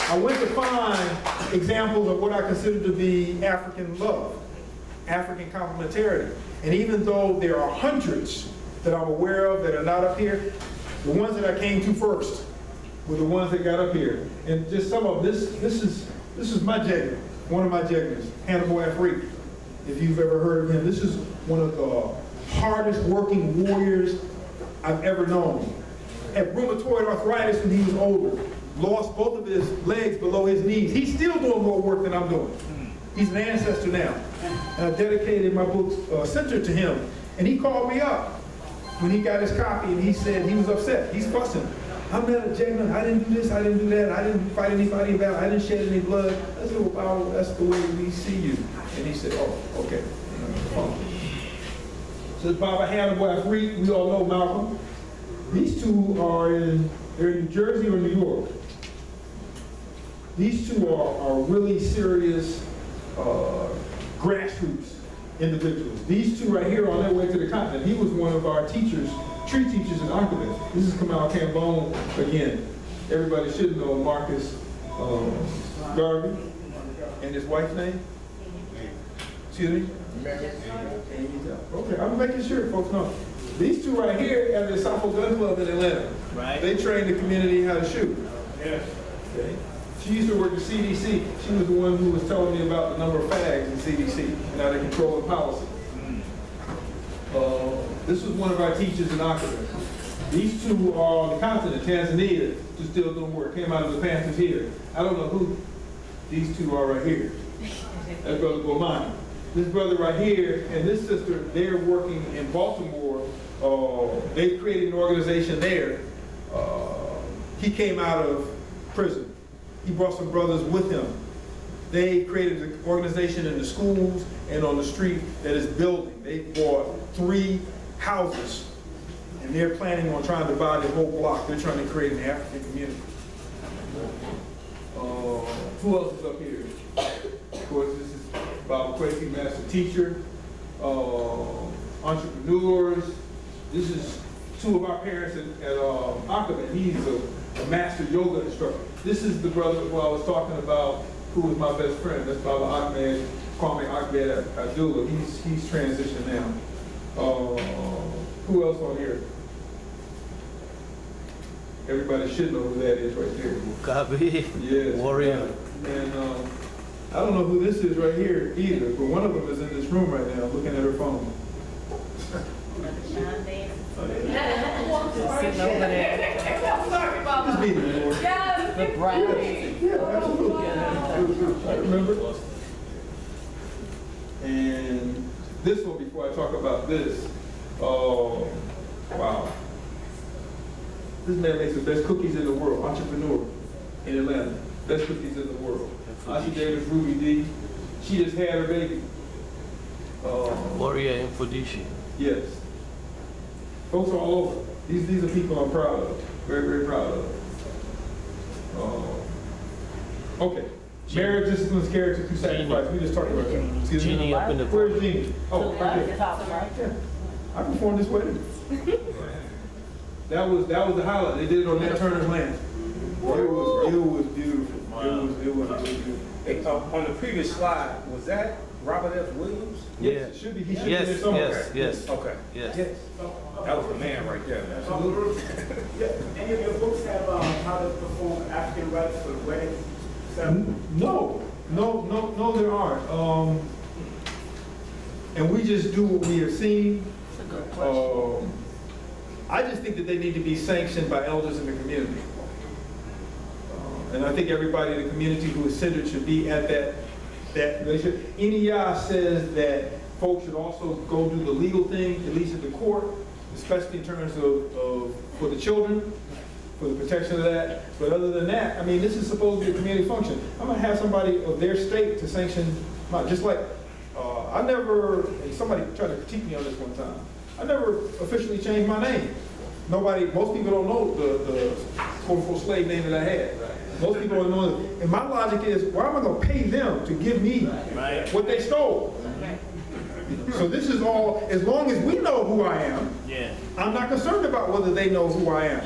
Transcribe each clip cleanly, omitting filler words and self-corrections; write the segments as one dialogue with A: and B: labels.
A: I went to find examples of what I consider to be African love, African complementarity. And even though there are hundreds that I'm aware of that are not up here, the ones that I came to first were the ones that got up here. And just some of this is my Jegna, one of my Jegnas, Hannibal Afrique. If you've ever heard of him, this is one of the hardest working warriors I've ever known. Had rheumatoid arthritis when he was older, lost both of his legs below his knees. He's still doing more work than I'm doing. He's an ancestor now. And I dedicated my book Center to him. And he called me up when he got his copy and he said he was upset. He's fussing. I'm not a Jegna. I didn't do this, I didn't do that. I didn't fight anybody about, I didn't shed any blood. I said, well, Bible, that's the way we see you. And he said, oh, okay. So Baba Hannibal Afrique, we all know Malcolm. These two are they're in New Jersey or New York. These two are really serious grassroots individuals. These two right here are on their way to the continent. He was one of our teachers, tree teachers in Archivist. This is Kamal Cambone again. Everybody should know Marcus Garvey and his wife's name. Excuse me? Okay, I'm making sure folks know. These two right here at the Safo Gun Club in Atlanta. Right. They train the community how to shoot. Yes. Okay. She used to work at CDC. She was the one who was telling me about the number of fags in CDC and how they control the policy. This was one of our teachers in Oxford. These two are on the continent, Tanzania, just still doing work. Came out of the Panthers here. I don't know who these two are right here. That's Brother Bomani. This brother right here and this sister, they're working in Baltimore. They've created an organization there. He came out of prison. He brought some brothers with him. They created an organization in the schools and on the street that is building. They bought 3 houses and they're planning on trying to buy the whole block. They're trying to create an African community. Who else is up here? Of course, this is Baba Kwesi, master teacher, entrepreneurs. This is 2 of our parents at Akaba. He's a master yoga instructor. This is the brother who I was talking about, who was my best friend. That's Baba Ahmed, Kwame Ahmed Abdullah. He's transitioned now. Who else on here? Everybody should know who that is right there.
B: Mugabe,
A: yes,
B: warrior.
A: And I don't know who this is right here either, but one of them is in this room right now looking at her phone.
C: Sitting over there.
A: Just meet her, Lord.
C: The bride.
A: Yeah, absolutely. I remember. And this one, before I talk about this, wow. This man makes the best cookies in the world, entrepreneur in Atlanta. Best cookies in the world. Auntie Davis, Ruby D. She just had her baby.
B: Warrior in Fudishi.
A: Yes. Folks are all over. These are people I'm proud of. Very, very proud of. Okay. Marriage, disciplines, character, through sacrifice. We just talked about that. Excuse me.
B: Genie up in the
A: Where's Jeannie? Oh, right there. Yeah. I performed this wedding. That was the highlight. They did it on Nat Turner's land. It was beautiful. Wow. It was beautiful.
D: Hey, on the previous slide, was that Robert F. Williams?
A: Yes, it should be. He should be there somewhere.
B: Yes.
D: Okay.
B: Yes.
D: That was the man right there.
A: Absolutely.
E: Yeah. Any of your books have how to perform African rites for the wedding?
A: No, there aren't. And we just do what we have seen.
C: That's a good question.
A: I just think that they need to be sanctioned by elders in the community. And I think everybody in the community who is centered should be at that relationship. NEI says that folks should also go do the legal thing, at least at the court, especially in terms of for the children, for the protection of that. But other than that, I mean, this is supposed to be a community function. I'm gonna have somebody of their state to sanction, just like, somebody tried to critique me on this one time. I never officially changed my name. Most people don't know the quote-unquote slave name that I had. Most people don't know it. And my logic is, why am I going to pay them to give me what they stole? So this is all, as long as we know who I am, I'm not concerned about whether they know who I am.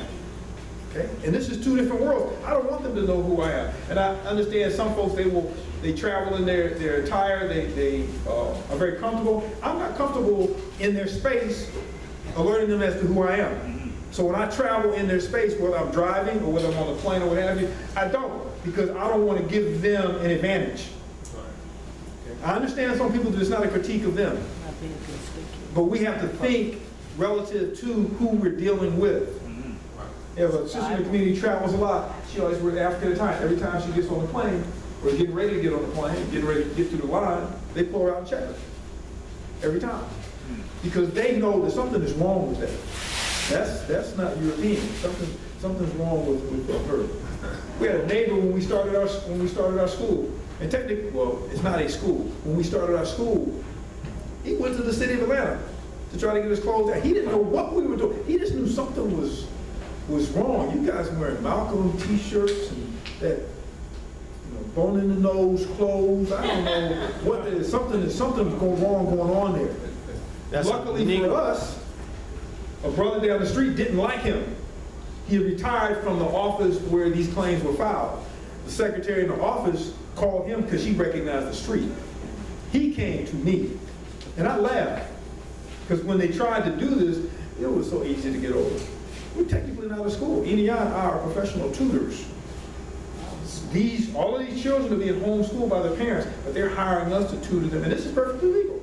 A: Okay? And this is two different worlds. I don't want them to know who I am. And I understand some folks, they travel in their attire, they are very comfortable. I'm not comfortable in their space alerting them as to who I am. So when I travel in their space, whether I'm driving or whether I'm on a plane or what have you, I don't, because I don't want to give them an advantage. I understand some people, it's not a critique of them, but we have to think relative to who we're dealing with. If a sister in the community travels a lot, she always wears African attire. Every time she gets on the plane, or getting ready to get on the plane, getting ready to get through the line, they pull her out and check her. Every time. Because they know that something is wrong with that. That's not European. Something's wrong with her. We had a neighbor when we started our school. And technically, well, it's not a school. When we started our school, he went to the city of Atlanta to try to get his clothes out. He didn't know what we were doing. He just knew something was wrong. You guys were wearing Malcolm t-shirts and that bone in the nose clothes. I don't know what it is. Something's going on there. Luckily for us, a brother down the street didn't like him. He had retired from the office where these claims were filed. The secretary in the office called him because she recognized the street. He came to me, and I laughed, because when they tried to do this, it was so easy to get over. We're technically not a school. Any and I are professional tutors. All of these children are being homeschooled by their parents, but they're hiring us to tutor them, and this is perfectly legal.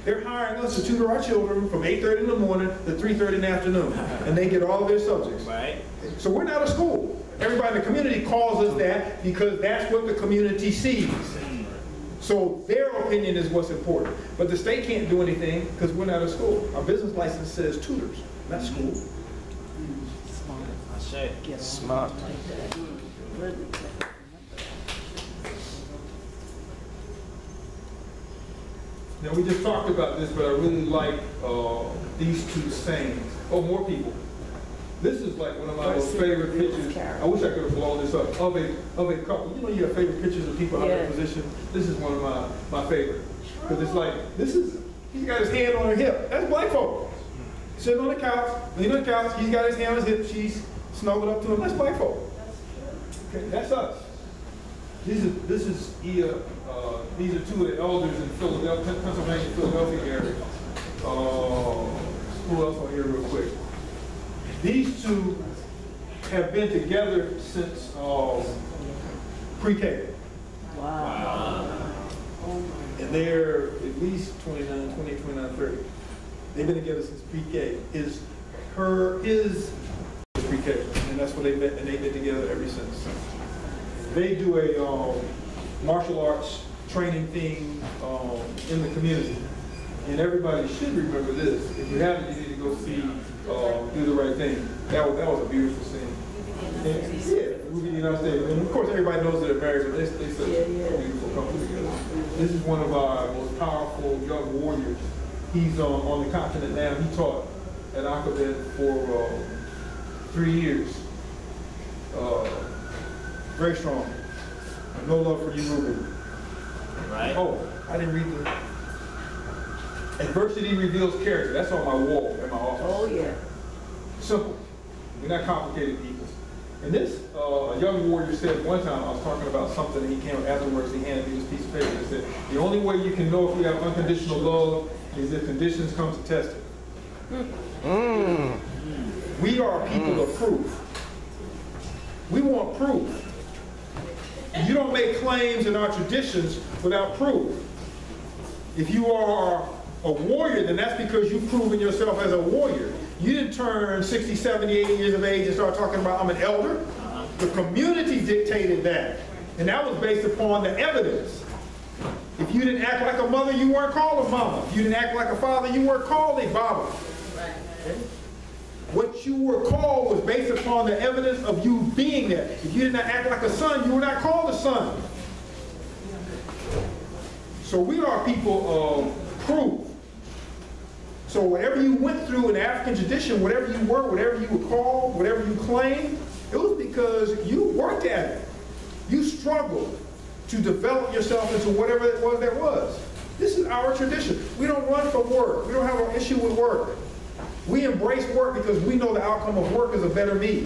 A: They're hiring us to tutor our children from 8:30 in the morning to 3:30 in the afternoon, and they get all of their subjects.
D: Right.
A: So we're not a school. Everybody in the community calls us that because that's what the community sees. So their opinion is what's important. But the state can't do anything because we're not a school. Our business license says tutors, not school.
C: Smart.
A: Now, we just talked about this, but I really like these two sayings. Oh, more people. This is like one of my most favorite pictures. I wish I could have blown this up. Of a couple. You know, you have favorite pictures of people out of position. This is one of my favorite. Because it's like, he's got his hand on her hip. That's black folk. Sitting on the couch, leaning on the couch, he's got his hand on his hip, she's snuggled up to him. That's black folk. Okay, that's us. These are two of the elders in Philadelphia, Pennsylvania, Philadelphia area. Who else on here real quick? These two have been together since pre-K.
C: Wow.
A: And they're at least 29, 30. They've been together since pre-K. His pre-K, and that's what they met, and they've been together ever since. They do a martial arts training thing in the community, and everybody should remember this. If you haven't, you need to go see Do the Right Thing. That was a beautiful scene. And, movie in the United States, and of course everybody knows that they're married, but they such a beautiful couple together. This is one of our most powerful young warriors. He's on the continent now. He taught at Akabet for 3 years. Very strong. No love for you, Ruben.
D: Right.
A: Oh, I didn't read the. Adversity reveals character. That's on my wall in my office.
C: Oh, yeah.
A: Simple. We're not complicated people. And this, a young warrior said one time, I was talking about something, and he came afterwards, he handed me this piece of paper and said, the only way you can know if you have unconditional love is if conditions come to test it. We are people of proof. We want proof. You don't make claims in our traditions without proof. If you are a warrior, then that's because you've proven yourself as a warrior. You didn't turn 60, 70, 80 years of age and start talking about, I'm an elder. The community dictated that. And that was based upon the evidence. If you didn't act like a mother, you weren't called a mama. If you didn't act like a father, you weren't called a baba. Okay? What you were called was based upon the evidence of you being there. If you did not act like a son, you were not called a son. So we are people of proof. So whatever you went through in the African tradition, whatever you were, whatever you were called, whatever you claimed, it was because you worked at it. You struggled to develop yourself into whatever it was that was. This is our tradition. We don't run from work. We don't have an issue with work. We embrace work because we know the outcome of work is a better me.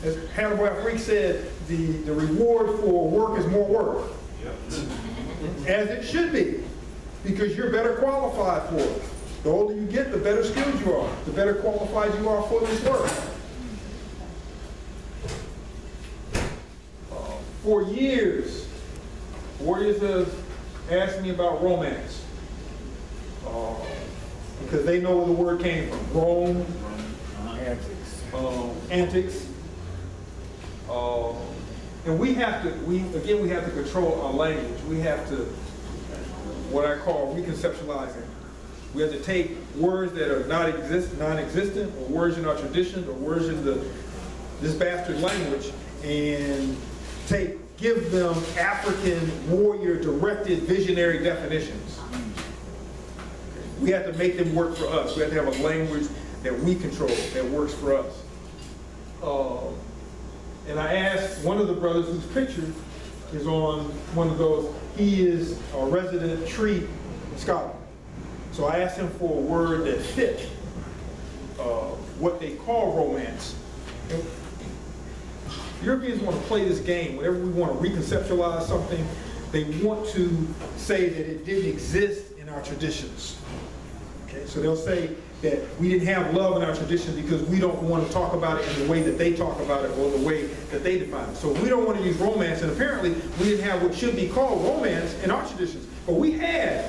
A: As Hannibal Afrique said, the reward for work is more work. As it should be, because you're better qualified for it. The older you get, the better skilled you are, the better qualified you are for this work. For years, warriors have asked me about romance. Because they know where the word came from. Rome, antics. And we have to control our language. We have to, what I call reconceptualizing. We have to take words that are non-existent, or words in our tradition, or words in this bastard language, and give them African warrior-directed visionary definitions. We have to make them work for us. We have to have a language that we control, that works for us. And I asked one of the brothers whose picture is on one of those, he is a resident tree scholar. So I asked him for a word that fit what they call romance. And Europeans want to play this game. Whenever we want to reconceptualize something, they want to say that it didn't exist in our traditions. Okay, so they'll say that we didn't have love in our tradition because we don't want to talk about it in the way that they talk about it or the way that they define it. So we don't want to use romance, and apparently we didn't have what should be called romance in our traditions. But we had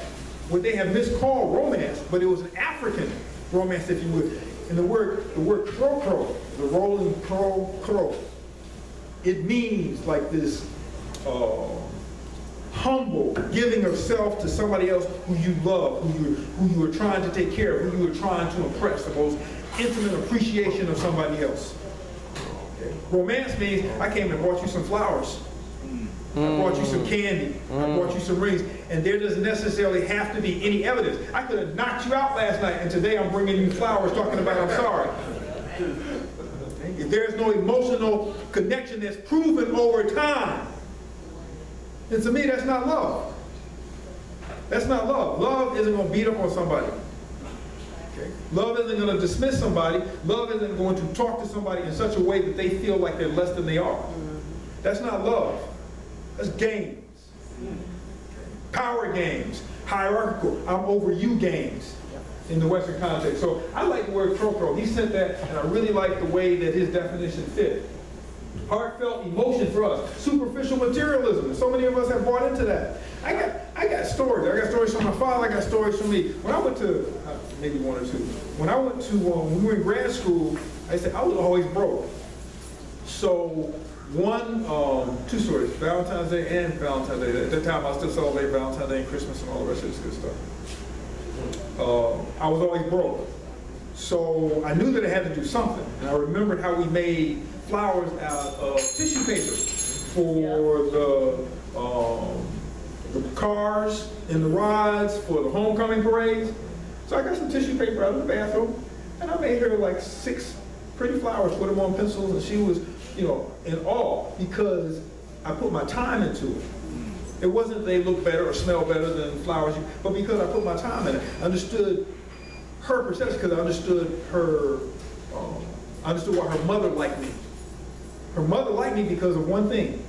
A: what they have miscalled romance, but it was an African romance, if you would. And the word kro-kro, the rolling kro-kro, it means like this humble giving of self to somebody else who you love, who you are trying to take care of, who you are trying to impress, the most intimate appreciation of somebody else. Okay. Romance means I came and brought you some flowers. I brought you some candy. I brought you some rings. And there doesn't necessarily have to be any evidence. I could have knocked you out last night, and today I'm bringing you flowers talking about I'm sorry. If there's no emotional connection that's proven over time, then to me that's not love. That's not love. Love isn't going to beat up on somebody. Okay? Love isn't going to dismiss somebody. Love isn't going to talk to somebody in such a way that they feel like they're less than they are. That's not love. That's games. Power games. Hierarchical. I'm over you games in the Western context. So I like the word kro-kro. He said that, and I really like the way that his definition fit. Heartfelt emotion for us. Superficial materialism. And so many of us have bought into that. I got stories. I got stories from my father. I got stories from me. When I went to, maybe one or two. When I went to, when we were in grad school, I said I was always broke. So two stories, Valentine's Day and Valentine's Day. At that time, I still celebrate Valentine's Day and Christmas and all the rest of this good stuff. I was always broke. So I knew that I had to do something. And I remembered how we made flowers out of tissue paper for the cars and the rides for the homecoming parades. So I got some tissue paper out of the bathroom, and I made her like 6 pretty flowers, put them on pencils, and she was, you know, in awe because I put my time into it. It wasn't they look better or smell better than flowers, but because I put my time in it. I understood her perception because I understood her, I understood why her mother liked me. Her mother liked me because of one thing.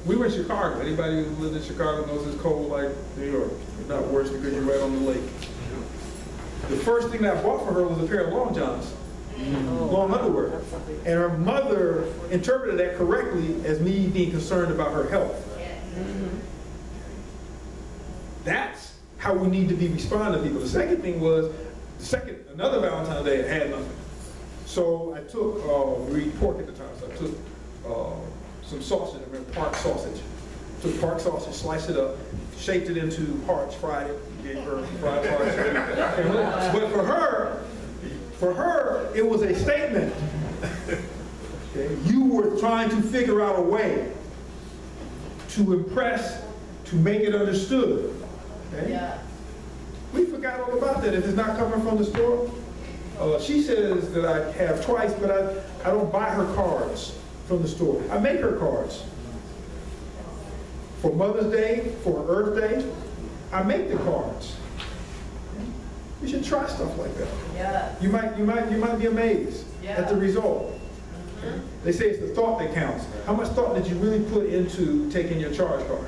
A: We were in Chicago. Anybody who lived in Chicago knows it's cold like New York. It's not worse because you're right on the lake. The first thing that I bought for her was a pair of long johns. Long underwear. And her mother interpreted that correctly as me being concerned about her health. That's how we need to be responding to people. The second thing was, another Valentine's Day, I had nothing. So I took, we eat pork at the time, so I took some sausage, I mean Park sausage. Took Park sausage, sliced it up, shaped it into hearts, fried it, gave her fried hearts. But for her, it was a statement. Okay? You were trying to figure out a way to impress, to make it understood. Okay? Yeah. We forgot all about that if it's not coming from the store. She says that I have twice, but I don't buy her cards from the store. I make her cards. For Mother's Day, for her Earth Day, I make the cards. You should try stuff like that. Yeah. You might be amazed at the result. They say it's the thought that counts. How much thought did you really put into taking your charge card?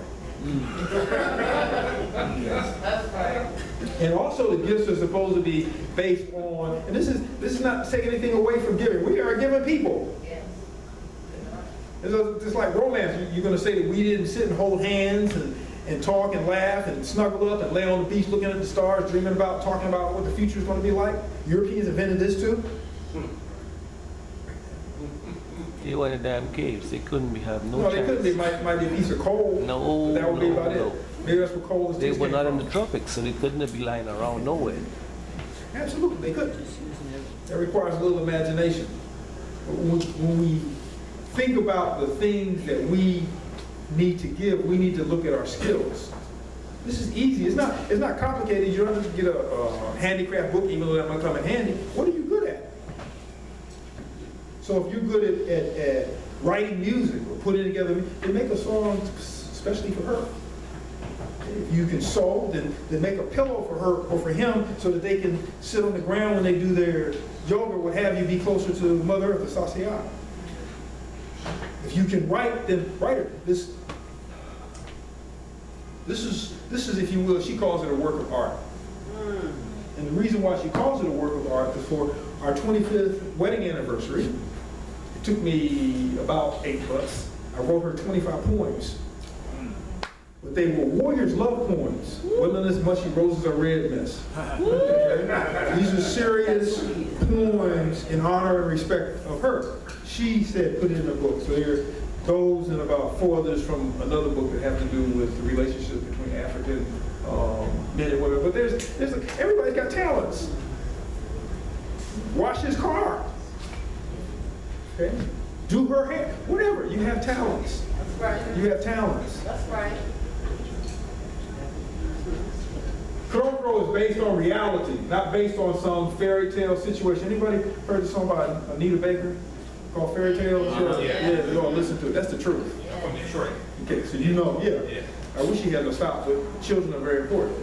B: That's right.
A: And also the gifts are supposed to be based on, and this is not taking anything away from giving. We are giving people.
B: Yes.
A: It's like romance. You're going to say that we didn't sit and hold hands and talk and laugh and snuggle up and lay on the beach looking at the stars, dreaming about, talking about what the future is going to be like. Europeans invented this too.
C: They were in the damn caves. They couldn't have no
A: No, they
C: chance.
A: couldn't. They might be a piece of coal.
C: No,
A: But that would be
C: no,
A: about
C: no.
A: it. Maybe that's what coal is.
C: They were not in the tropics, so they couldn't be lying around nowhere.
A: Absolutely, they couldn't. That requires a little imagination. But when we think about the things that we need to give, we need to look at our skills. This is easy. It's not complicated. You don't have to get a handicraft book, even though that might come in handy. What are you good at? So if you're good at writing music or putting together, then make a song especially for her. If you can sew, then make a pillow for her or for him so that they can sit on the ground when they do their yoga, what have you, be closer to Mother Earth, the Sasyat. If you can write, then write it. This is, if you will, she calls it a work of art. And the reason why she calls it a work of art is for our 25th wedding anniversary. It took me about 8 months. I wrote her 25 poems. But they were warriors' love poems. Wasn't as mushy roses are red mess. These are serious poems in honor and respect of her. She said, put it in a book. So there are those and about 4 others from another book that have to do with the relationship between African men and women. But everybody's got talents. Wash his car. Okay? Do her hair. Whatever. You have talents.
B: That's right.
A: You have talents.
B: That's right.
A: Kro is based on reality, not based on some fairy tale situation. Anybody heard the song by Anita Baker called Fairy Tales? Yeah, you all listen to it. That's the truth.
F: From Detroit.
A: Okay, so you know, yeah. I wish he had no stop, but children are very important.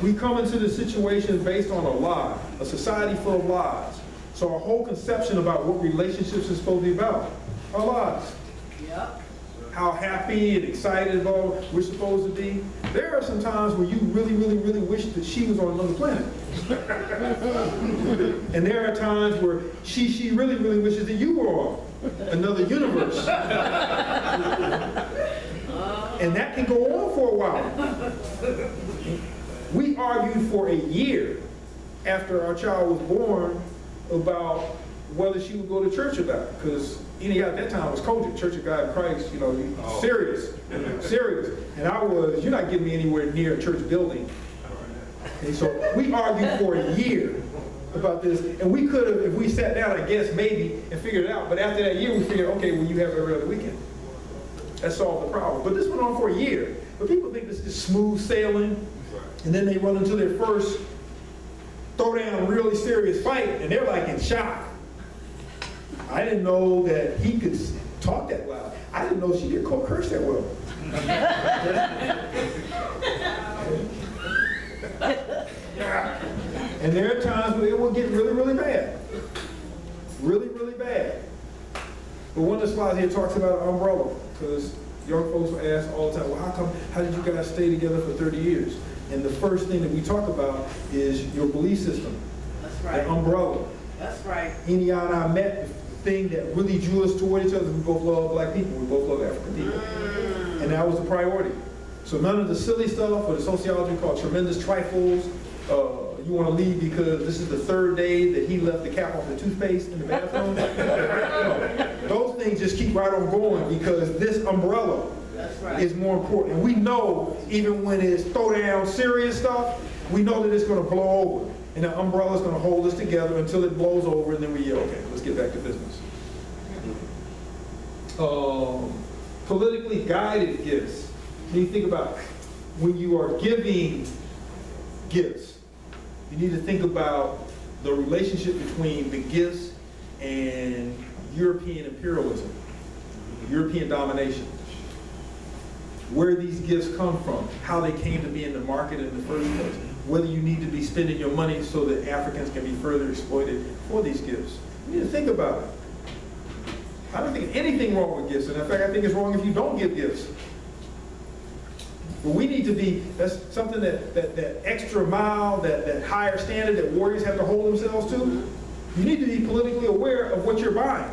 A: We come into the situation based on a lie, a society full of lies. So our whole conception about what relationships is supposed to be about are lies.
B: Yep.
A: How happy and excited about we're supposed to be. There are some times where you really, really, really wish that she was on another planet. And there are times where she really, really wishes that you were on another universe. And that can go on for a while. We argued for a year after our child was born about whether she would go to church or not, because anyhow at that time was Kojic, Church of God in Christ, serious. And I was, you're not getting me anywhere near a church building. And so we argued for a year about this, and we could have, if we sat down, I guess, maybe, and figured it out. But after that year, we figured, okay, well, you have every other weekend. That solved the problem. But this went on for a year. But people think this is smooth sailing, and then they run into their first throwdown, really serious fight, and they're like in shock. I didn't know that he could talk that loud. I didn't know she could curse that well. And there are times where it will get really, really bad. Really, really bad. But one of the slides here talks about an umbrella, because young folks will ask all the time, well, how did you guys stay together for 30 years? And the first thing that we talk about is your belief system.
B: That's right.
A: The umbrella.
B: That's right.
A: Enia and I met, the thing that really drew us toward each other, we both love black people, we both love African people. And that was the priority. So none of the silly stuff or the sociology called tremendous trifles, you want to leave because this is the 3rd day that he left the cap off the toothpaste in the bathroom. Those things just keep right on going because this umbrella is more important. And we know, even when it's throw down serious stuff, we know that it's going to blow over. And the umbrella is going to hold us together until it blows over, and then we yell, okay, let's get back to business. Politically guided gifts. When you think about when you are giving gifts, you need to think about the relationship between the gifts and European imperialism, European domination. Where these gifts come from, how they came to be in the market in the first place, whether you need to be spending your money so that Africans can be further exploited for these gifts. You need to think about it. I don't think anything wrong with gifts, and in fact, I think it's wrong if you don't give gifts. But we need to be, that's something that extra mile, that higher standard that warriors have to hold themselves to. You need to be politically aware of what you're buying.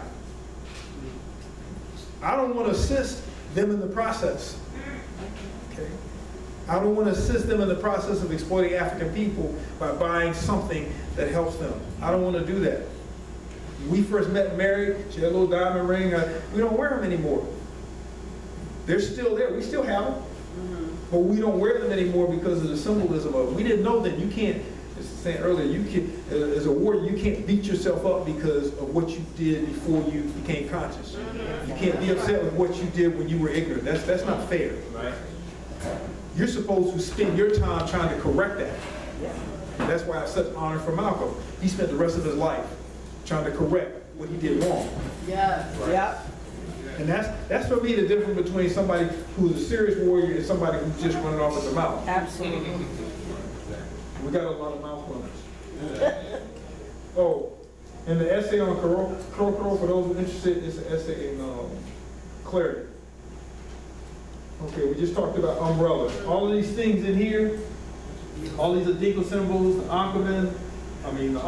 A: I don't want to assist them in the process. Okay? I don't want to assist them in the process of exploiting African people by buying something that helps them. I don't want to do that. When we first met Mary, she had a little diamond ring. We don't wear them anymore. They're still there. We still have them. But we don't wear them anymore because of the symbolism of it. We didn't know that you can't, as I was saying earlier, you can't, as a warrior, you can't beat yourself up because of what you did before you became conscious. You can't be upset with what you did when you were ignorant. That's not fair. Right? You're supposed to spend your time trying to correct that. And that's why I have such honor for Malcolm. He spent the rest of his life trying to correct what he did wrong.
B: Yes.
A: Right?
B: Yep.
A: And that's for me the difference between somebody who's a serious warrior and somebody who's just running off at the mouth.
B: Absolutely.
A: We got a lot of mouth runners. Oh, and the essay on Koro, for those who are interested, it's an essay in clarity. Okay, we just talked about umbrellas. All of these things in here, all these Adinkle symbols, the Ankabin, the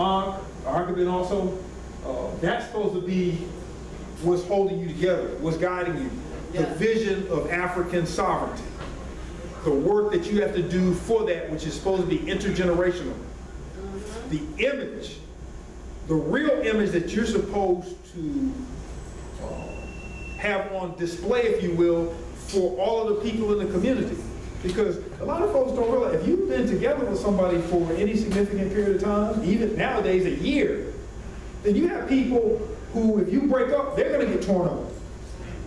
A: Ankabin also, that's supposed to be what's holding you together, what's guiding you. The vision of African sovereignty. The work that you have to do for that, which is supposed to be intergenerational. The image, the real image that you're supposed to have on display, if you will, for all of the people in the community. Because a lot of folks don't realize, if you've been together with somebody for any significant period of time, even nowadays a year, then you have people who, if you break up, they're going to get torn up.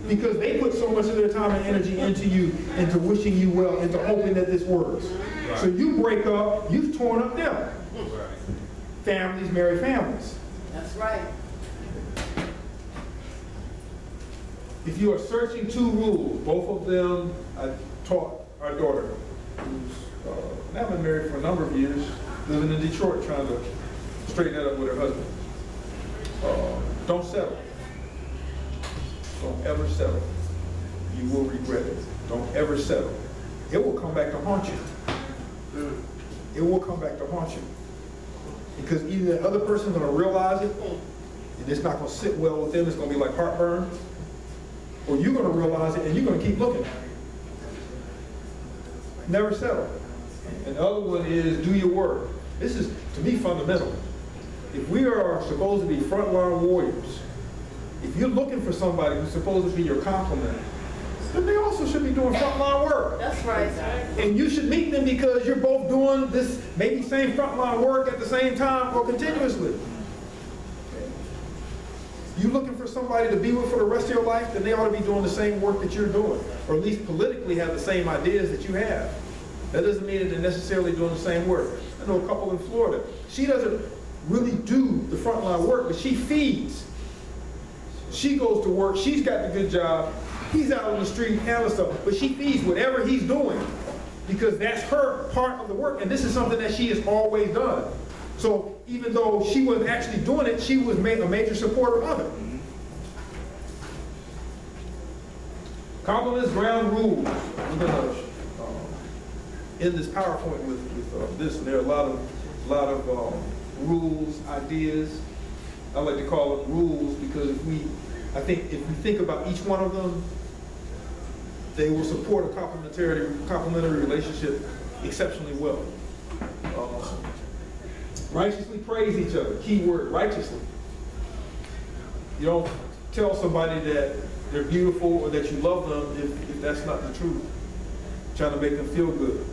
A: Because they put so much of their time and energy into you, into wishing you well, into hoping that this works. Right. So you break up, you've torn up them. Right. Families marry families.
B: That's right.
A: If you are searching two rules, both of them I taught our daughter, who's now been married for a number of years, living in Detroit, trying to straighten that up with her husband. Don't settle. Don't ever settle. You will regret it. Don't ever settle. It will come back to haunt you. It will come back to haunt you. Because either the other person's going to realize it, and it's not going to sit well with them, it's going to be like heartburn, or you're going to realize it and you're going to keep looking. Never settle. And the other one is do your work. This is, to me, fundamental. If we are supposed to be frontline warriors, if you're looking for somebody who's supposed to be your complement, then they also should be doing frontline work.
B: That's right.
A: And you should meet them because you're both doing this maybe same frontline work at the same time or continuously. You looking for somebody to be with for the rest of your life, then they ought to be doing the same work that you're doing, or at least politically have the same ideas that you have. That doesn't mean that they're necessarily doing the same work. I know a couple in Florida. She doesn't really do the frontline work, but she feeds. She goes to work, she's got the good job, he's out on the street handling stuff, but she feeds whatever he's doing because that's her part of the work, and this is something that she has always done. So even though she wasn't actually doing it, she was a major supporter of it. Compliments, ground rules. We're going to end this PowerPoint with this, and there are a lot of rules, ideas. I like to call them rules because if we think about each one of them, they will support a complementary relationship exceptionally well. Righteously praise each other. Key word, righteously. You don't tell somebody that they're beautiful or that you love them if that's not the truth. Trying to make them feel good.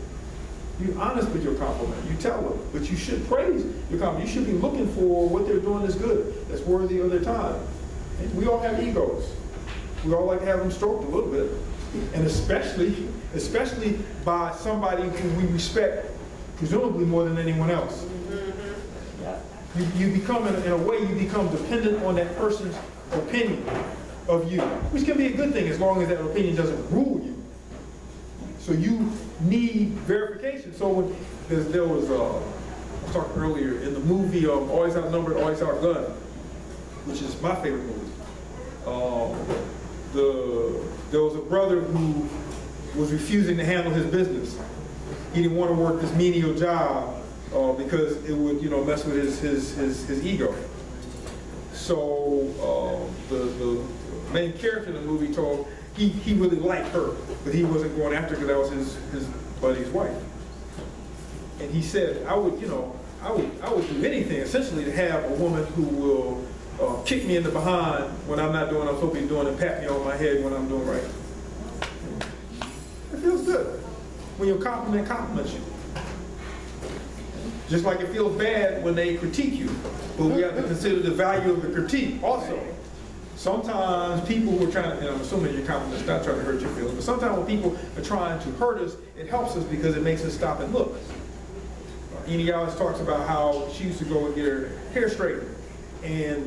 A: Be honest with your compliment. You tell them, but you should praise your compliment. You should be looking for what they're doing is good, that's worthy of their time. And we all have egos. We all like to have them stroked a little bit, and especially by somebody who we respect, presumably more than anyone else. You become, in a way, you become dependent on that person's opinion of you, which can be a good thing as long as that opinion doesn't rule you. So you need verification. So when I was talking earlier, in the movie Always Outnumbered, Always Outgunned, which is my favorite movie. There was a brother who was refusing to handle his business. He didn't want to work this menial job because it would, mess with his ego. So the main character in the movie told he really liked her, but he wasn't going after her because that was his buddy's wife. And he said, I would do anything essentially to have a woman who will kick me in the behind when I'm not doing what I'm supposed to be doing and pat me on my head when I'm doing right. It feels good when your compliment compliments you. Just like it feels bad when they critique you, but we have to consider the value of the critique also. Sometimes people who are trying to, and I'm assuming your compliment's not trying to hurt your feelings, but sometimes when people are trying to hurt us, it helps us because it makes us stop and look. Eni always talks about how she used to go and get her hair straightened, and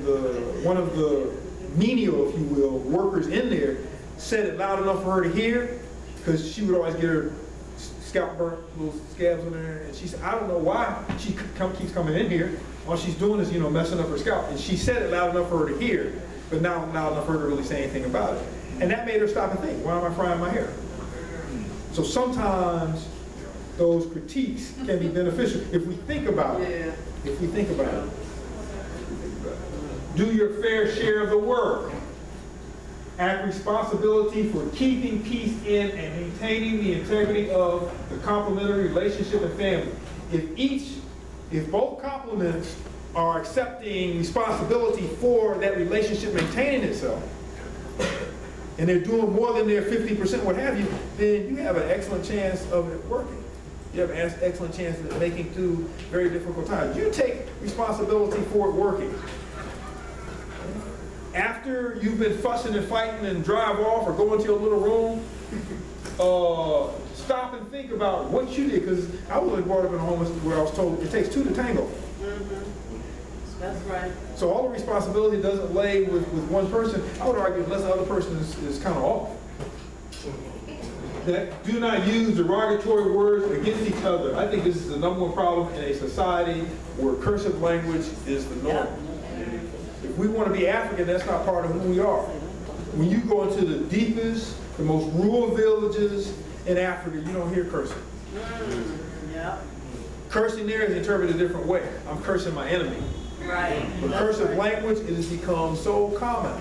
A: one of the menial, if you will, workers in there said it loud enough for her to hear, because she would always get her scalp burnt, little scabs on her, and she said, I don't know why she keeps coming in here. All she's doing is, messing up her scalp. And she said it loud enough for her to hear, but not loud enough for her to really say anything about it. And that made her stop and think, why am I frying my hair? So sometimes those critiques can be beneficial if we think about it.
B: Yeah.
A: If we think about it. Do your fair share of the work. Act responsibility for keeping peace in and maintaining the integrity of the complementary relationship and family. If both complements are accepting responsibility for that relationship maintaining itself, and they're doing more than their 50%, what have you, then you have an excellent chance of it working. You have an excellent chance of making through very difficult times. You take responsibility for it working. After you've been fussing and fighting and drive off or go into your little room, stop and think about what you did. Because I was brought up in a home where I was told it takes two to tango.
B: That's right.
A: So all the responsibility doesn't lay with one person. I would argue unless the other person is kind of off. That do not use derogatory words against each other. I think this is the #1 problem in a society where cursive language is the norm. If we want to be African, that's not part of who we are. When you go into the deepest, the most rural villages in Africa, you don't hear cursing.
B: Yeah.
A: Cursing there is interpreted a different way. I'm cursing my enemy.
B: Right.
A: But cursive language, it has become so common.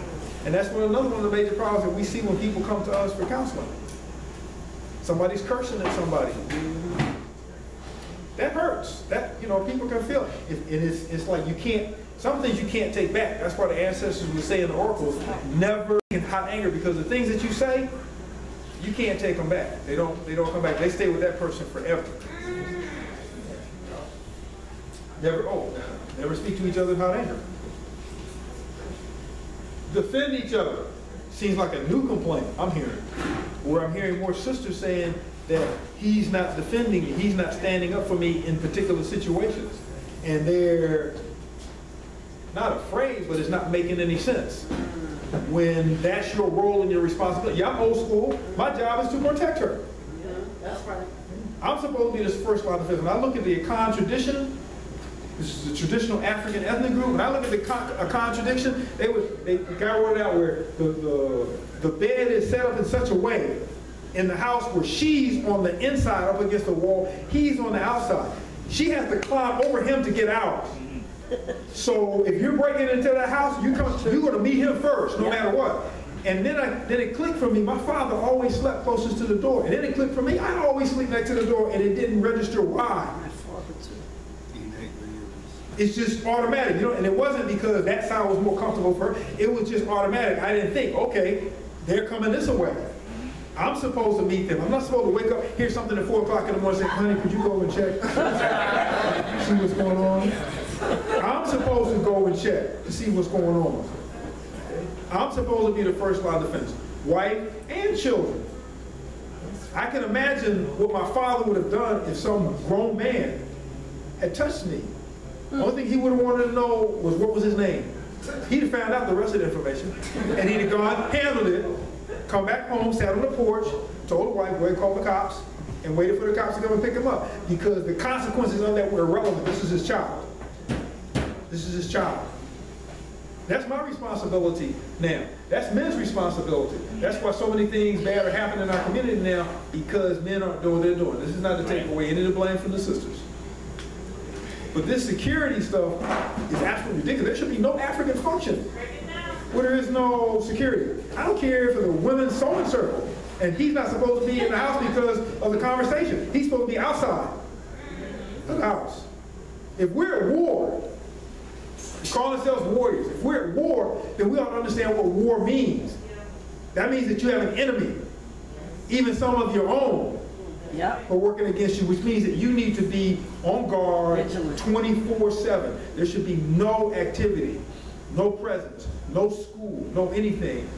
A: And that's another one of the major problems that we see when people come to us for counseling. Somebody's cursing at somebody. That hurts. That, people can feel it. It's like you can't, some things you can't take back. That's why the ancestors would say in the oracles, never in hot anger, because the things that you say, you can't take them back. They don't come back. They stay with that person forever. Never speak to each other in hot anger. Defend each other. Seems like a new complaint I'm hearing, where I'm hearing more sisters saying that he's not defending me, he's not standing up for me in particular situations. And they're not afraid, but it's not making any sense. When that's your role and your responsibility. Yeah, I'm old school. My job is to protect her.
B: Yeah, that's right.
A: I'm supposed to be this first line of defense. When I look at the Akan tradition, this is the traditional African ethnic group. When I look at the Akan tradition, the guy wrote it out where the bed is set up in such a way in the house where she's on the inside up against the wall, he's on the outside. She has to climb over him to get out. So if you're breaking into that house, you're going to meet him first, no matter what. And then it clicked for me. My father always slept closest to the door. And then it clicked for me. I'd always sleep next to the door, and it didn't register why. It's just automatic, and it wasn't because that side was more comfortable for her. It was just automatic. I didn't think, okay, they're coming this way. I'm supposed to meet them. I'm not supposed to wake up, hear something at 4 o'clock in the morning and say, honey, could you go and check? See what's going on? I'm supposed to go and check to see what's going on. I'm supposed to be the first line of defense, wife and children. I can imagine what my father would have done if some grown man had touched me. The only thing he would have wanted to know was what was his name. He'd have found out the rest of the information, and he'd have gone, handled it, come back home, sat on the porch, told the wife, go ahead and call the cops, and waited for the cops to come and pick him up. Because the consequences of that were irrelevant. This is his child. This is his child. That's my responsibility now. That's men's responsibility. That's why so many things bad are happening in our community now, because men aren't doing what they're doing. This is not to take away any of the blame from the sisters. But this security stuff is absolutely ridiculous. There should be no African function where there is no security. I don't care if it's a women's sewing circle, and he's not supposed to be in the house because of the conversation. He's supposed to be outside of the house. If we're at war, we call ourselves warriors. If we're at war, then we ought to understand what war means. That means that you have an enemy, even some of your own,
B: Yep.
A: are working against you, which means that you need to be on guard
B: Vigilant.
A: 24/7. There should be no activity, no presence, no school, no anything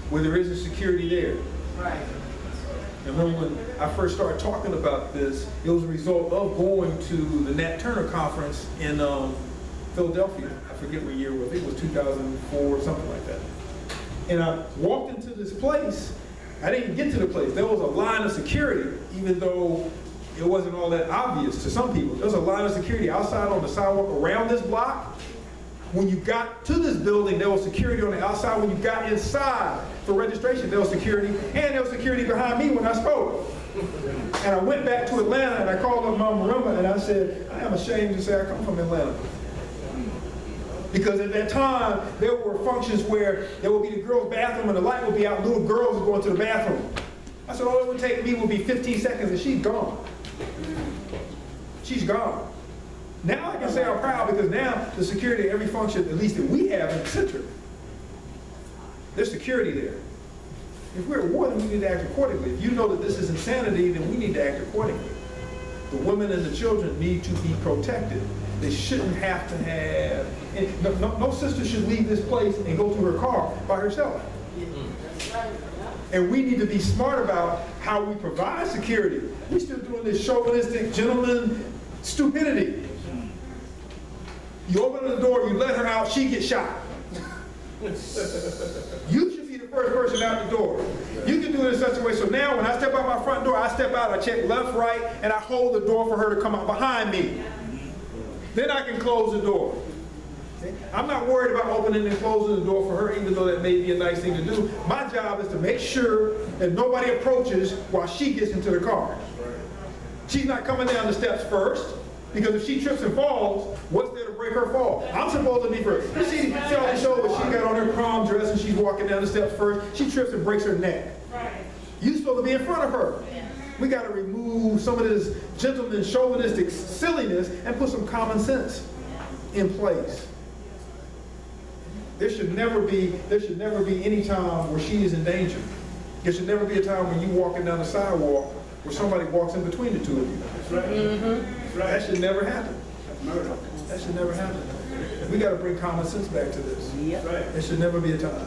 A: where there isn't security there.
B: Right.
A: And remember when I first started talking about this, it was a result of going to the Nat Turner conference in Philadelphia. I forget what year it was. I think it was 2004, something like that. And I walked into this place. I didn't get to the place. There was a line of security, even though it wasn't all that obvious to some people. There was a line of security outside on the sidewalk around this block. When you got to this building, there was security on the outside. When you got inside for registration, there was security, and there was security behind me when I spoke. And I went back to Atlanta, and I called up Mama Marimba, and I said, I am ashamed to say I come from Atlanta. Because at that time, there were functions where there would be the girls' bathroom and the light would be out, and little girls would go into the bathroom. I said, all it would take me would be 15 seconds and she's gone. She's gone. Now I can say I'm proud because now the security at every function, at least that we have in the center, there's security there. If we're at war, then we need to act accordingly. If you know that this is insanity, then we need to act accordingly. The women and the children need to be protected. They shouldn't have to have, and no sister should leave this place and go to her car by herself. And we need to be smart about how we provide security. We're still doing this chauvinistic gentleman stupidity. You open the door, you let her out, she gets shot. You should be the first person out the door. You can do it in such a way so now when I step out my front door, I step out, I check left, right, and I hold the door for her to come out behind me. Then I can close the door. I'm not worried about opening and closing the door for her, even though that may be a nice thing to do. My job is to make sure that nobody approaches while she gets into the car. She's not coming down the steps first, because if she trips and falls, what's there to break her fall? I'm supposed to be first. You see on the show where she got on her prom dress and she's walking down the steps first, she trips and breaks her neck. You're supposed to be in front of her. We got to remove some of this gentleman chauvinistic silliness and put some common sense in place. There should never be any time where she is in danger. There should never be a time when you walking down the sidewalk where somebody walks in between the two of you.
E: That's right. Mm-hmm.
A: That should never happen.
E: That's murder.
A: That should never happen. We got to bring common sense back to this.
B: Yep.
E: Right.
A: There should never be a time.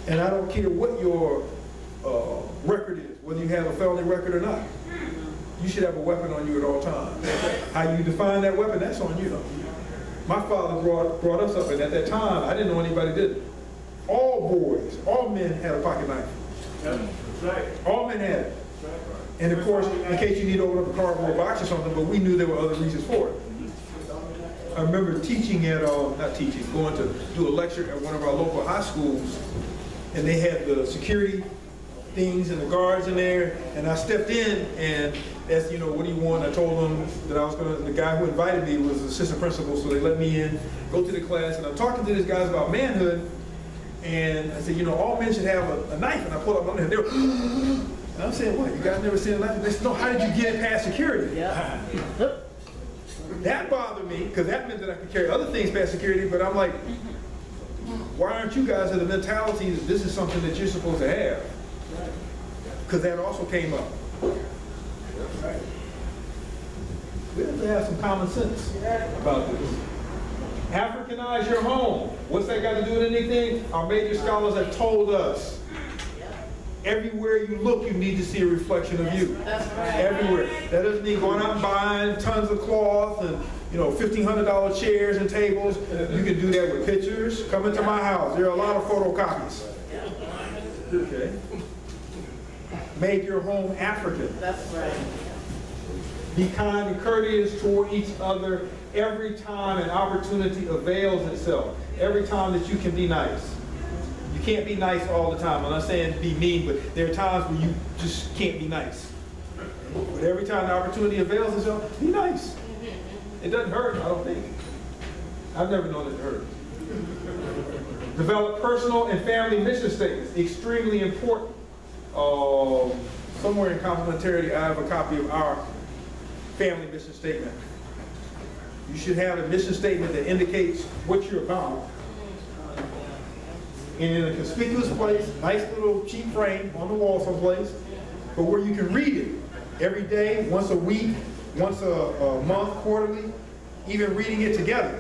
A: And I don't care what your record is, whether you have a felony record or not. You should have a weapon on you at all times. How you define that weapon, that's on you. My father brought us up, and at that time, I didn't know anybody did it. All boys, all men had a pocket knife.
E: That's right.
A: All men had it. And of course, in case you need to open up a cardboard box or something, but we knew there were other reasons for it. I remember teaching at, going to do a lecture at one of our local high schools, and they had the security things and the guards in there, and I stepped in and asked, what do you want? I told them that I was the guy who invited me was the assistant principal, so they let me in, go to the class, and I'm talking to these guys about manhood, and I said, all men should have a knife, and I pulled up my knife, and they were, and I'm saying, what, you guys never seen a knife? And they said, no, how did you get it past security?
B: Yeah.
A: That bothered me, because that meant that I could carry other things past security, but I'm like, why aren't you guys of the mentality that this is something that you're supposed to have? Because that also came up. We have to have some common sense about this. Africanize your home. What's that got to do with anything? Our major scholars have told us. Everywhere you look, you need to see a reflection of you.
B: That's right.
A: Everywhere. That doesn't mean going out and buying tons of cloth and $1,500 chairs and tables. You can do that with pictures. Come into my house. There are a lot of photocopies. Okay. Make your home African.
B: That's right.
A: Be kind and courteous toward each other every time an opportunity avails itself. every time that you can be nice. You can't be nice all the time. I'm not saying be mean, but there are times where you just can't be nice. But every time the opportunity avails itself, be nice. It doesn't hurt, I don't think. I've never known it to hurt. Develop personal and family mission statements, extremely important. Somewhere in complementarity, I have a copy of our family mission statement. You should have a mission statement that indicates what you're about. And in a conspicuous place, nice little cheap frame on the wall someplace, but where you can read it every day, once a week, once a month, quarterly, even reading it together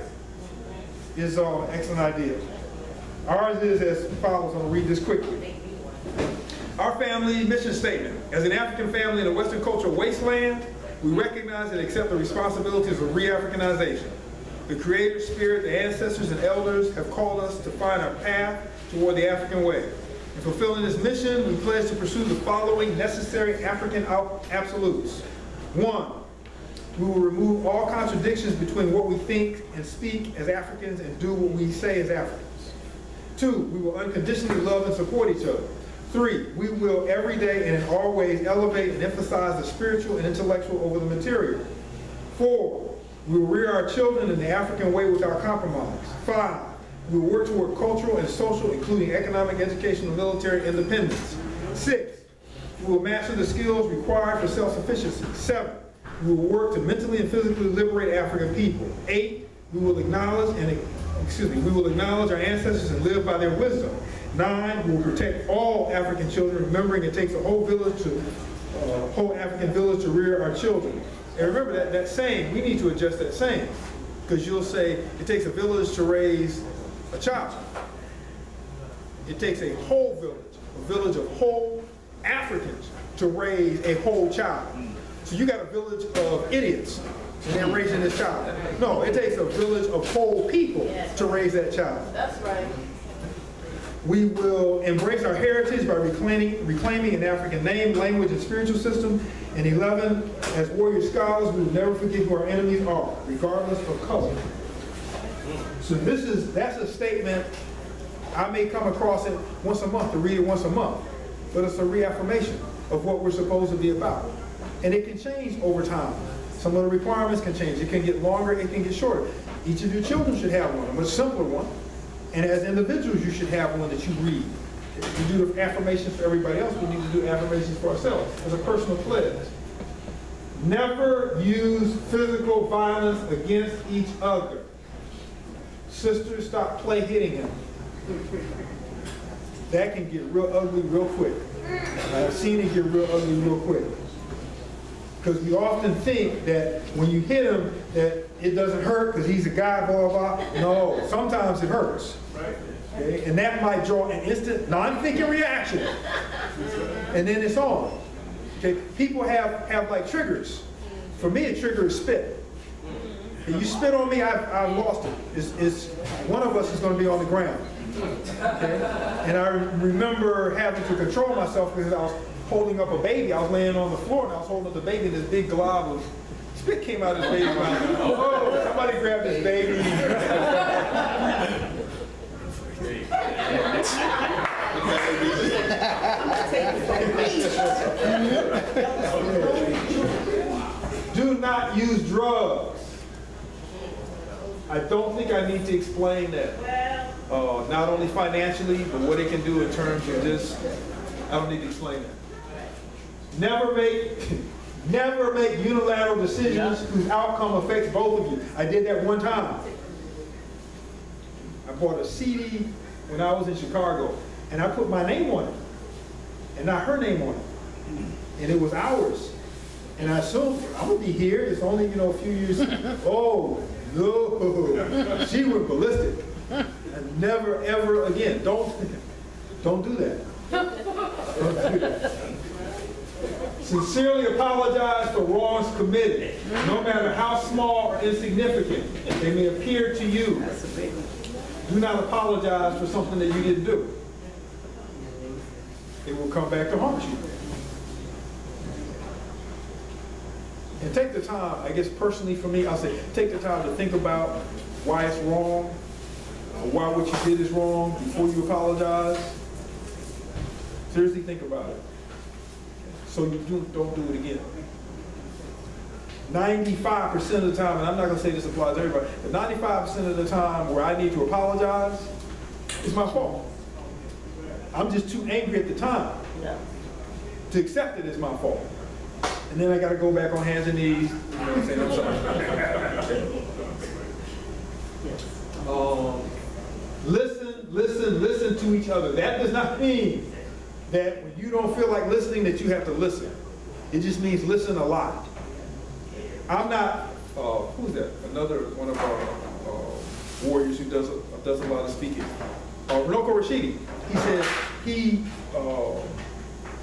A: is an excellent idea. Ours is as follows. I'm going to read this quickly. Our family mission statement. As an African family in a Western cultural wasteland, we recognize and accept the responsibilities of re-Africanization. The creator spirit, the ancestors and elders have called us to find our path toward the African way. In fulfilling this mission, we pledge to pursue the following necessary African absolutes. 1, we will remove all contradictions between what we think and speak as Africans and do what we say as Africans. 2, we will unconditionally love and support each other. 3, we will every day and in all ways elevate and emphasize the spiritual and intellectual over the material. 4, we will rear our children in the African way without compromise. 5, we will work toward cultural and social, including economic, educational, and military independence. 6, we will master the skills required for self-sufficiency. 7, we will work to mentally and physically liberate African people. 8, we will acknowledge our ancestors and live by their wisdom. 9, we will protect all African children, remembering it takes a whole African village to rear our children. And remember that saying, we need to adjust that saying, because you'll say it takes a village to raise a child. It takes a whole village of whole Africans to raise a whole child. So you got a village of idiots and they're raising this child. No, it takes a village of whole people to raise that child.
B: That's right.
A: We will embrace our heritage by reclaiming an African name, language, and spiritual system. And 11, as warrior scholars, we will never forget who our enemies are, regardless of color. So that's a statement. I may come across it once a month, to read it once a month, but it's a reaffirmation of what we're supposed to be about. And it can change over time. Some of the requirements can change. It can get longer, it can get shorter. Each of your children should have one, a much simpler one. And as individuals, you should have one that you read. If we do the affirmations for everybody else, we need to do affirmations for ourselves as a personal pledge. Never use physical violence against each other. Sisters, stop play hitting him. That can get real ugly real quick. I've seen it get real ugly real quick. Because we often think that when you hit him, that it doesn't hurt because he's a guy, blah, blah, blah. No, sometimes it hurts. Okay? And that might draw an instant, non-thinking reaction. And then it's on. Okay? People have like triggers. For me, a trigger is spit. If you spit on me, I've lost it. One of us is going to be on the ground. Okay? And I remember having to control myself because I was holding up a baby. I was laying on the floor and I was holding up the baby, and this big glob of spit came out of his baby's mouth. Oh, somebody grabbed this baby. Do not use drugs. I don't think I need to explain that. Not only financially, but what it can do in terms of this. I don't need to explain that. Never make unilateral decisions whose outcome affects both of you. I did that one time. I bought a CD when I was in Chicago, and I put my name on it, and not her name on it. And it was ours. And I assumed, I'm gonna be here, it's only, a few years. Oh, no, she went ballistic. And never, ever again. Don't do that. Don't do that. Sincerely apologize for wrongs committed, no matter how small or insignificant they may appear to you. Do not apologize for something that you didn't do. It will come back to haunt you. And take the time, I guess personally for me, I'll say, take the time to think about why it's wrong, why what you did is wrong before you apologize. Seriously think about it. So you don't do it again. 95% of the time, and I'm not going to say this applies to everybody, but 95% of the time where I need to apologize, it's my fault. I'm just too angry at the time to accept it as my fault. And then I got to go back on hands and knees. You know what I'm saying? I'm sorry. Listen to each other. That does not mean that when you don't feel like listening that you have to listen. It just means listen a lot. I'm not, who's that? Another one of our warriors who does a lot of speaking. Runoko Rashidi. He said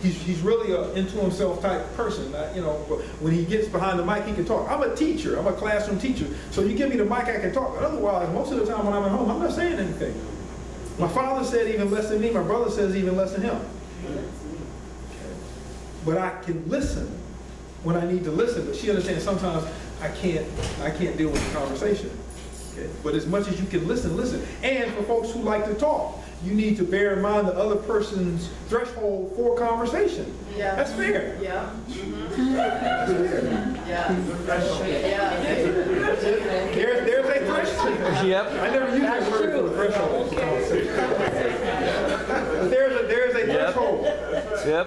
A: he's really an into himself type person. You know, but when he gets behind the mic, he can talk. I'm a teacher. I'm a classroom teacher. So you give me the mic, I can talk. Otherwise, most of the time when I'm at home, I'm not saying anything. My father said even less than me. My brother says even less than him. But I can listen when I need to listen. But she understands sometimes I can't deal with the conversation. Okay? But as much as you can listen, listen. And for folks who like to talk, you need to bear in mind the other person's threshold for conversation.
B: Yeah.
A: That's fair.
B: Yeah.
A: That's fair.
B: Yeah.
A: There's a threshold.
C: Yep.
A: I never used that word for the threshold. But there's a threshold.
C: Yep.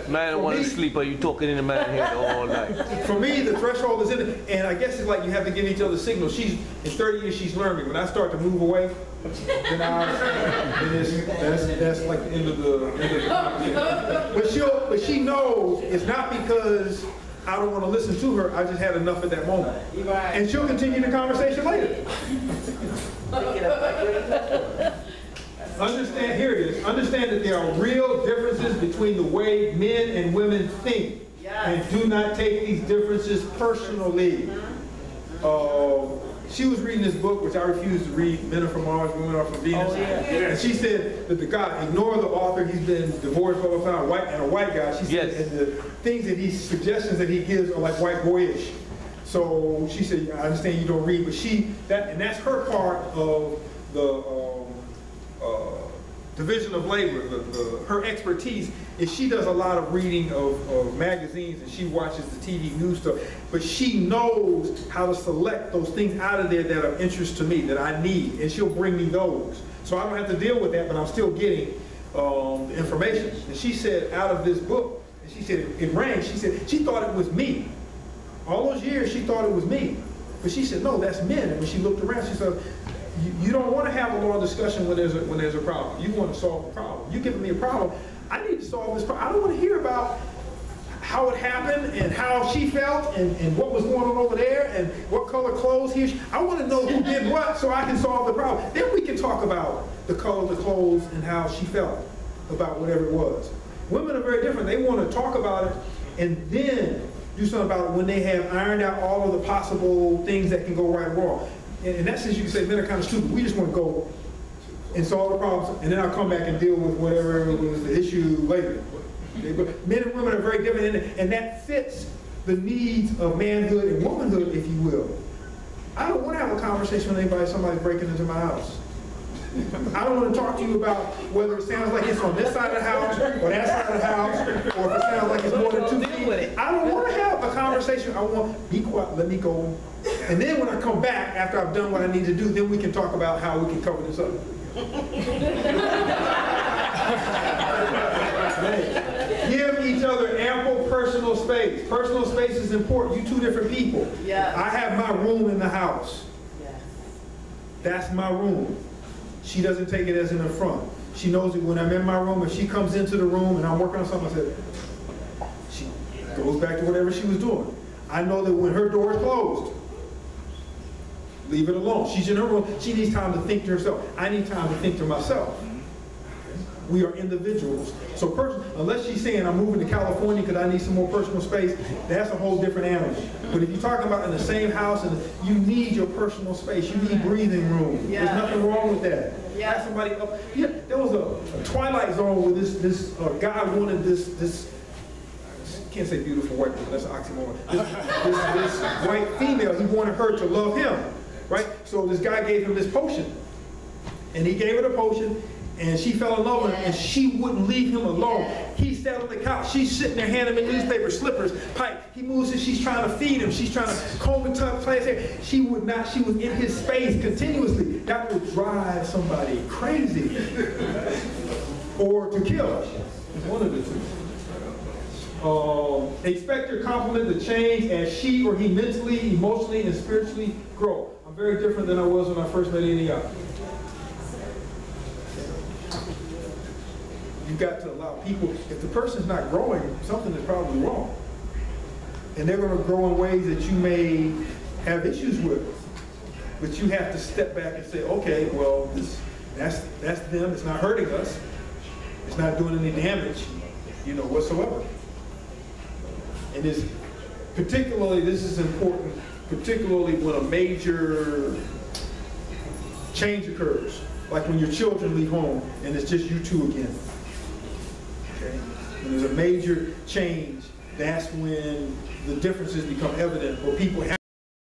C: Man want to sleep, or you talking in the man head all night.
A: For me, the threshold is in it, and I guess it's like you have to give each other signals. In 30 years, she's learned me. When I start to move away, then that's like the end of the conversation. But she knows it's not because I don't want to listen to her. I just had enough at that moment, and she'll continue the conversation later. Understand, here it is. Understand that there are real differences between the way men and women think. And do not take these differences personally. She was reading this book, which I refuse to read, Men Are From Mars, Women Are From Venus. And she said that the guy, ignore the author, he's been divorced all the time, and a white guy. She said, and the things that suggestions that he gives are like white boyish. So she said, I understand you don't read, but that's her part of the division of labor. Her expertise is she does a lot of reading of magazines, and she watches the TV news stuff, but she knows how to select those things out of there that are of interest to me, that I need, and she'll bring me those. So I don't have to deal with that, but I'm still getting the information. And she said out of this book, and she said it rang, she said she thought it was me. All those years she thought it was me. But she said, no, that's men. And when she looked around, she said, you don't want to have a long discussion when there's a problem. You want to solve the problem. You're giving me a problem. I need to solve this problem. I don't want to hear about how it happened and how she felt and what was going on over there and what color clothes he. I want to know who did what so I can solve the problem. Then we can talk about the color of the clothes and how she felt about whatever it was. Women are very different. They want to talk about it and then do something about it when they have ironed out all of the possible things that can go right or wrong. In that sense, you can say men are kind of stupid. We just want to go and solve the problems, and then I'll come back and deal with whatever was the issue later. But men and women are very different, and that fits the needs of manhood and womanhood, if you will. I don't want to have a conversation with somebody's breaking into my house. I don't want to talk to you about whether it sounds like it's on this side of the house or that side of the house, or if it sounds like it's more than 2 feet. I don't want to have a conversation. I want, be quiet, let me go. And then when I come back, after I've done what I need to do, then we can talk about how we can cover this up. Give each other ample personal space. Personal space is important. You two different people.
B: Yeah.
A: I have my room in the house.
B: Yes.
A: That's my room. She doesn't take it as an affront. She knows that when I'm in my room, if she comes into the room and I'm working on something, I said, she goes back to whatever she was doing. I know that when her door is closed, leave it alone. She's in her room. She needs time to think to herself. I need time to think to myself. We are individuals. So unless she's saying I'm moving to California because I need some more personal space, that's a whole different animal. But if you're talking about in the same house, and you need your personal space, you need breathing room.
B: Yeah.
A: There's nothing wrong with that.
B: Yeah.
A: Have somebody up. Yeah, there was a Twilight Zone where this guy wanted this. I can't say beautiful white woman, that's an oxymoron. This white female, he wanted her to love him, right? So this guy gave him this potion. And he gave her the potion, and she fell in love with him, and she wouldn't leave him alone. He sat on the couch, she's sitting there handing him newspaper, slippers, pipe. He moves it, she's trying to feed him, she's trying to comb and tuck, play his hair. She would not, she was in his space continuously. That would drive somebody crazy. Or to kill. It's one of the two. Expect your compliment to change as she or he mentally, emotionally, and spiritually grow. I'm very different than I was when I first met any of y'all. You've got to allow people, if the person's not growing, something is probably wrong. And they're going to grow in ways that you may have issues with. But you have to step back and say, okay, well, that's them, it's not hurting us. It's not doing any damage, whatsoever. And this is important, particularly when a major change occurs. Like when your children leave home and it's just you two again. Okay? When there's a major change, that's when the differences become evident, where people have